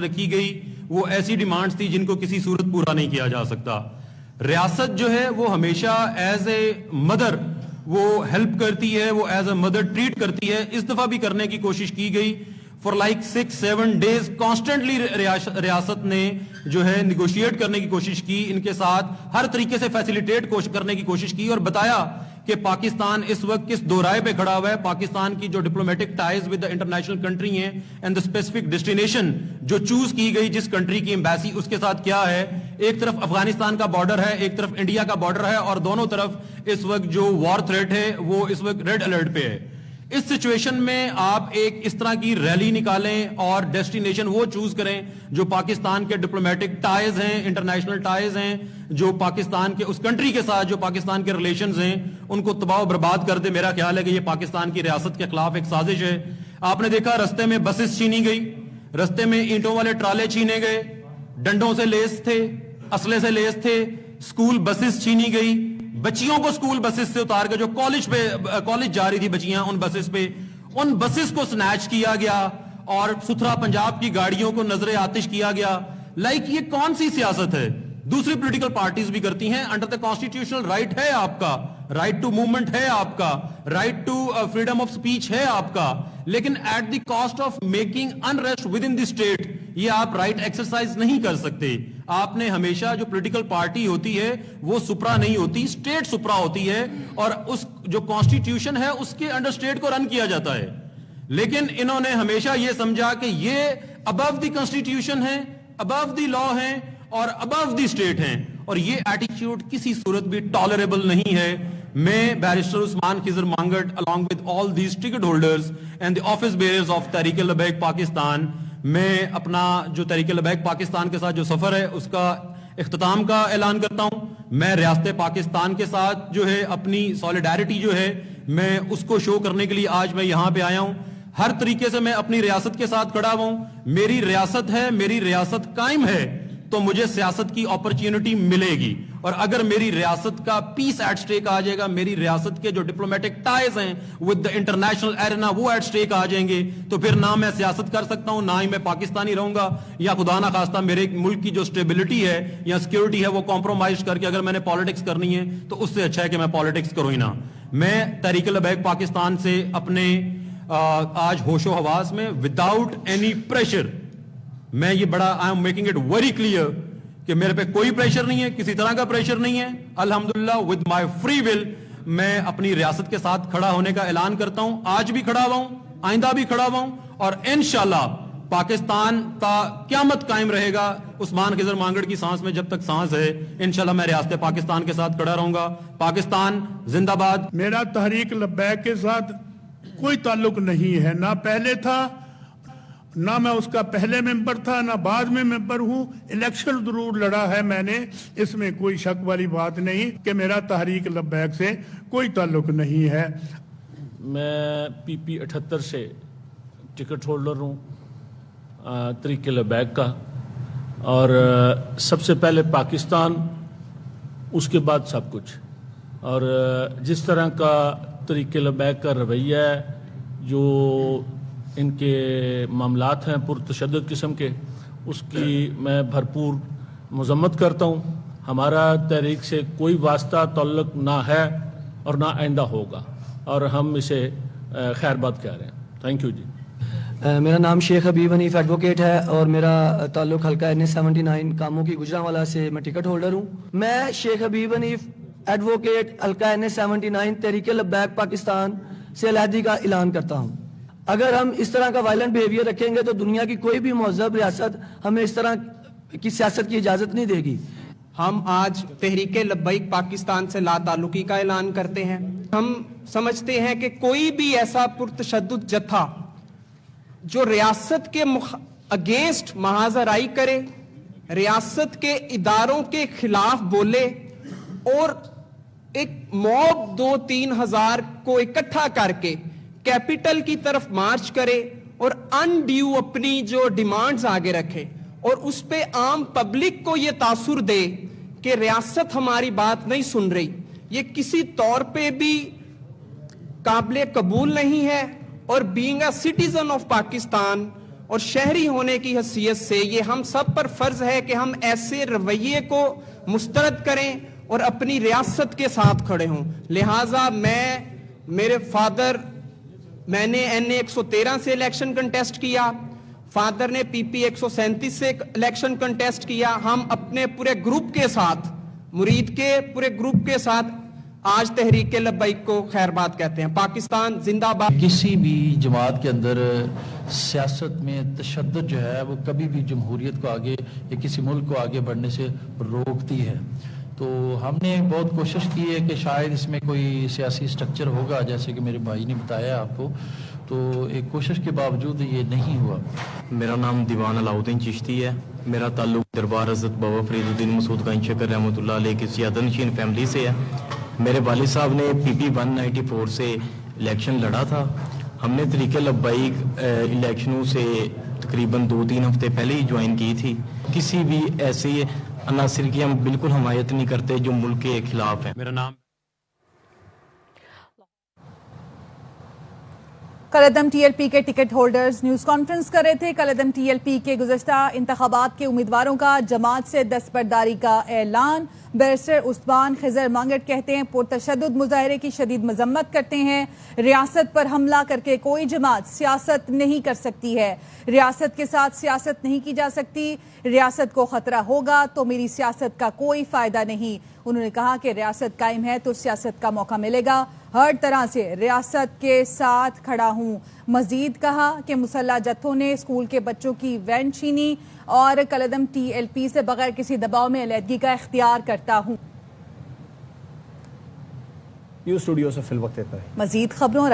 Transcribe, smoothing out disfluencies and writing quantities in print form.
رکھی گئی وہ ایسی ڈیمانڈز تھی جن کو کسی صورت پورا نہیں کیا جا سکتا. ریاست جو ہے وہ ہمیشہ ایز اے مدر وہ ہیلپ کرتی ہے, وہ ایز اے مدر ٹریٹ کرتی ہے. اس دفعہ بھی کرنے کی کوشش کی گئی. فار لائک 6-7 days کانسٹنٹلی ریاست نے جو ہے نیگوشیٹ کرنے کی کوشش کی, ان کے ساتھ ہر طریقے سے فیسیلیٹیٹ کرنے کی کوشش کی, اور بتایا کہ پاکستان اس وقت کس دو رائے پہ کھڑا ہوا ہے. پاکستان کی جو diplomatic ties with the international country ہیں اینڈ دا اسپیسیفک ڈیسٹینیشن جو چوز کی گئی جس کنٹری کی ایمبیسی, اس کے ساتھ کیا ہے. ایک طرف افغانستان کا بارڈر ہے, ایک طرف انڈیا کا بارڈر ہے, اور دونوں طرف اس وقت جو وار تھریٹ ہے وہ اس وقت ریڈ الرٹ پہ ہے. اس سچویشن میں آپ ایک اس طرح کی ریلی نکالیں اور ڈیسٹینیشن وہ چوز کریں جو پاکستان کے ڈپلومیٹک ٹائز ہیں, انٹرنیشنل ٹائز ہیں, جو پاکستان کے اس کنٹری کے ساتھ جو پاکستان کے ریلیشنز ہیں ان کو تباہ و برباد کر دے. میرا خیال ہے کہ یہ پاکستان کی ریاست کے خلاف ایک سازش ہے. آپ نے دیکھا رستے میں بسز چھینی گئی, رستے میں اینٹوں والے ٹرالے چھینے گئے, ڈنڈوں سے لیس تھے, اسلحے سے لیس تھے, سکول بسز چھینی گئی, بچیوں کو سکول بسز سے اتار کے جو کالج جا رہی تھی بچیاں ان بسز کو سنیچ کیا گیا, اور ستھرا پنجاب کی گاڑیوں کو نظر آتش کیا گیا. یہ کون سی سیاست ہے؟ دوسری پولیٹیکل پارٹیز بھی کرتی ہیں. انڈر دا کانسٹیٹیوشنل رائٹ ہے آپ کا, رائٹ ٹو موومنٹ ہے آپ کا, right to freedom of speech ہے آپ کا, لیکن at the cost of making unrest within the state یہ آپ رائٹ ایکسرسائز نہیں کر سکتے. آپ نے ہمیشہ جو پولیٹیکل پارٹی ہوتی ہے وہ سپرا نہیں ہوتی, اسٹیٹ سپرا ہوتی ہے, اور اس جو کانسٹیٹیوشن ہے اس کے انڈر اسٹیٹ کو رن کیا جاتا ہے. لیکن انہوں نے ہمیشہ یہ سمجھا کہ یہ ابو دی کانسٹیٹیوشن ہے, ابو دی لا ہیں اور ابو دی اسٹیٹ ہیں, اور یہ ایٹیٹیوڈ کسی صورت بھی ٹالریبل نہیں ہے. میں barrister Usman Khizar Mangat along with all these ticket holders and the office bearers of Tehreek Labbaik Pakistan, میں اپنا جو تحریک لبیک پاکستان کے ساتھ جو سفر ہے اس کا اختتام کا اعلان کرتا ہوں. میں ریاست پاکستان کے ساتھ جو ہے اپنی سولیڈیرٹی جو ہے میں اس کو شو کرنے کے لیے آج میں یہاں پہ آیا ہوں. ہر طریقے سے میں اپنی ریاست کے ساتھ کھڑا ہوں. میری ریاست ہے, میری ریاست قائم ہے تو مجھے سیاست کی اپرچونٹی ملے گی, اور اگر میری ریاست کا پیس ایٹ سٹیک آ جائے گا, میری ریاست کے جو ڈپلومیٹک ٹائز ہیں ود دا انٹرنیشنل ایرینا وہ ایٹ سٹیک آ جائیں گے, تو پھر نہ میں سیاست کر سکتا ہوں, نہ ہی میں پاکستانی رہوں گا, یا خدا نہ خواستہ میرے ملک کی جو سٹیبلٹی ہے یا سیکیورٹی ہے وہ کمپرومائز کر کے اگر میں نے پالیٹکس کرنی ہے تو اس سے اچھا ہے کہ میں پالیٹکس کروں ہی نہ. میں تحریک لبیک پاکستان سے اپنے آج ہوش و حواس میں وداؤٹ اینی پریشر, میں یہ بڑا I am making it very clear کہ میرے پہ کوئی پریشر نہیں ہے, کسی طرح کا پریشر نہیں ہے. الحمدللہ ود مائی فری ول میں اپنی ریاست کے ساتھ کھڑا ہونے کا اعلان کرتا ہوں. آج بھی کھڑا ہوا ہوں, آئندہ بھی کھڑا ہوا ہوں, اور انشاءاللہ پاکستان تا قیامت قائم رہے گا. عثمان خضر مانگڑ کی سانس میں جب تک سانس ہے انشاءاللہ میں ریاست پاکستان کے ساتھ کھڑا رہوں گا. پاکستان زندہ باد. میرا تحریک لبیک کے ساتھ کوئی تعلق نہیں ہے, نہ پہلے تھا, نہ میں اس کا پہلے ممبر تھا, نہ بعد میں ممبر ہوں. الیکشن ضرور لڑا ہے میں نے, اس میں کوئی شک والی بات نہیں کہ میرا تحریک لبیک سے کوئی تعلق نہیں ہے. میں پی پی 78 سے ٹکٹ ہولڈر ہوں تحریک لبیک کا, اور سب سے پہلے پاکستان, اس کے بعد سب کچھ. اور جس طرح کا تحریک لبیک کا رویہ ہے, جو ان کے معاملات ہیں پرتشدد قسم کے, اس کی میں بھرپور مذمت کرتا ہوں. ہمارا تحریک سے کوئی واسطہ تعلق نہ ہے اور نہ آئندہ ہوگا, اور ہم اسے خیر بات کہہ رہے ہیں. تھینک یو جی. میرا نام شیخ حبیب حنیف ایڈوکیٹ ہے, اور میرا تعلق حلقہ NS79 کاموں کی گجرانوالہ سے میں ٹکٹ ہولڈر ہوں. میں شیخ حبیب حنیف ایڈوکیٹ حلقہ NS79 تحریک لبیک پاکستان سے علیحدگی کا اعلان کرتا ہوں. اگر ہم اس طرح کا وائلنٹ بیہیویئر رکھیں گے تو دنیا کی کوئی بھی مہذب ریاست ہمیں اس طرح کی سیاست کی اجازت نہیں دے گی. ہم آج تحریک لبیک پاکستان سے لا تعلقی کا اعلان کرتے ہیں. ہم سمجھتے ہیں کہ کوئی بھی ایسا پرتشدد جتھا جو ریاست کے اگینسٹ محاذ رائی کرے, ریاست کے اداروں کے خلاف بولے, اور ایک موب 2-3 ہزار کو اکٹھا کر کے کیپٹل کی طرف مارچ کرے اور انڈیو اپنی جو ڈیمانڈز آگے رکھے, اور اس پہ عام پبلک کو یہ تاثر دے کہ ریاست ہماری بات نہیں سن رہی, یہ کسی طور پہ بھی قابل قبول نہیں ہے. اور being a citizen of Pakistan اور شہری ہونے کی حیثیت سے یہ ہم سب پر فرض ہے کہ ہم ایسے رویے کو مسترد کریں اور اپنی ریاست کے ساتھ کھڑے ہوں. لہٰذا میرے فادر، میں نے NA 113 سے الیکشن کنٹیسٹ کیا، فادر نے PP 137 سے الیکشن کنٹیسٹ کیا. ہم اپنے پورے گروپ کے ساتھ، مرید کے پورے گروپ کے ساتھ آج تحریک لبیک کو خیر بات کہتے ہیں. پاکستان زندہ باد. کسی بھی جماعت کے اندر سیاست میں تشدد جو ہے وہ کبھی بھی جمہوریت کو آگے یا کسی ملک کو آگے بڑھنے سے روکتی ہے. تو ہم نے بہت کوشش کی ہے کہ شاید اس میں کوئی سیاسی سٹرکچر ہوگا، جیسے کہ میرے بھائی نے بتایا آپ کو، تو ایک کوشش کے باوجود یہ نہیں ہوا. میرا نام دیوان علاؤدین چشتی ہے. میرا تعلق دربار حضرت بابا فرید الدین مسعود گنج شکر رحمۃ اللہ علیہ کی سیادہ نشین فیملی سے ہے. میرے والد صاحب نے PP 194 سے الیکشن لڑا تھا. ہم نے طریق لبیک الیکشنوں سے تقریباً 2-3 ہفتے پہلے ہی جوائن کی تھی. کسی بھی ایسے عناصر کی ہم بالکل حمایت نہیں کرتے جو ملک کے خلاف ہیں. میرا نام قلعدم TLP کے ٹکٹ ہولڈرز نیوز کانفرنس کر رہے تھے. قلعدم TLP کے گزشتہ انتخابات کے امیدواروں کا جماعت سے دستبرداری کا اعلان. بیرسٹر عثمان خضر مانگٹ کہتے ہیں پرتشدد مظاہرے کی شدید مذمت کرتے ہیں. ریاست پر حملہ کر کے کوئی جماعت سیاست نہیں کر سکتی ہے. ریاست کے ساتھ سیاست نہیں کی جا سکتی. ریاست کو خطرہ ہوگا تو میری سیاست کا کوئی فائدہ نہیں. انہوں نے کہا کہ ریاست قائم ہے تو سیاست کا موقع ملے گا. ہر طرح سے ریاست کے ساتھ کھڑا ہوں. مزید کہا کہ مسلح جتھوں نے اسکول کے بچوں کی وین چھینی اور قلعدم TLP سے بغیر کسی دباؤ میں علیحدگی کا اختیار کرتا ہوں. نیوز اسٹوڈیو سے فی الوقت اتنا ہی. مزید خبروں